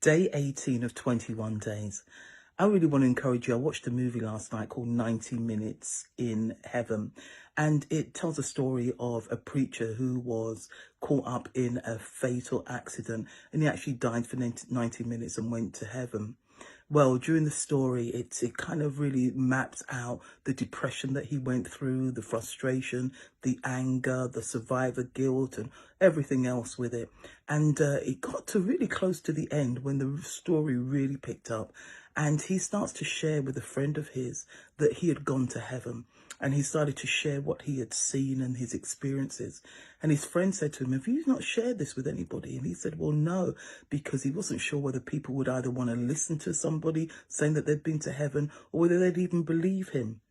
Day 18 of 21 days. I really want to encourage you. I watched a movie last night called 90 Minutes in Heaven, and it tells a story of a preacher who was caught up in a fatal accident, and he actually died for 90 minutes and went to heaven. Well, during the story, it kind of really maps out the depression that he went through, the frustration, the anger, the survivor guilt, and everything else with it. And it got to really close to the end when the story really picked up. And he starts to share with a friend of his that he had gone to heaven. And he started to share what he had seen and his experiences. And his friend said to him, "Have you not shared this with anybody?" And he said, "Well, no," because he wasn't sure whether people would either want to listen to somebody saying that they'd been to heaven or whether they'd even believe him.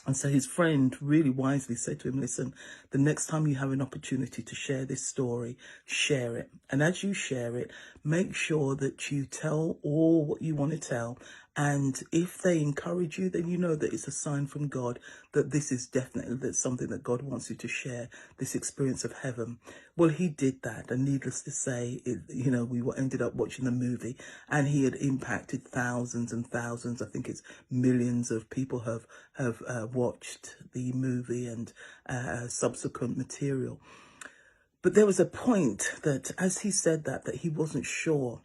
And so his friend really wisely said to him, "Listen, the next time you have an opportunity to share this story, share it. And as you share it, make sure that you tell all what you want to tell. And if they encourage you, then you know that it's a sign from God that this is definitely that's something that God wants you to share, this experience of heaven." Well, he did that. And needless to say, ended up watching the movie, and he had impacted thousands and thousands. I think it's millions of people have watched the movie and subsequent material. But there was a point that as he said that he wasn't sure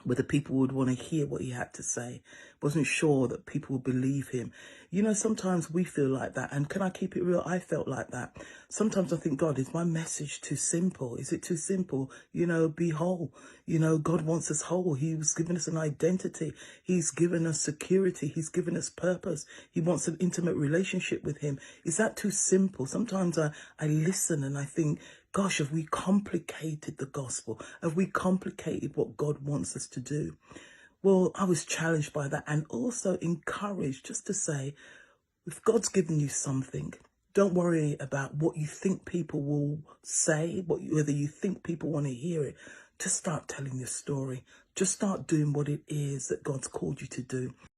whether people would want to hear what he had to say, wasn't sure that people would believe him. You know, sometimes we feel like that. And can I keep it real? I felt like that. Sometimes I think, God, is my message too simple? Is it too simple? Be whole. God wants us whole. He's given us an identity. He's given us security. He's given us purpose. He wants an intimate relationship with him. Is that too simple? Sometimes I listen and I think, gosh, have we complicated the gospel? Have we complicated what God wants us to do? Well, I was challenged by that and also encouraged just to say, if God's given you something, don't worry about what you think people will say, whether you think people want to hear it. Just start telling your story. Just start doing what it is that God's called you to do.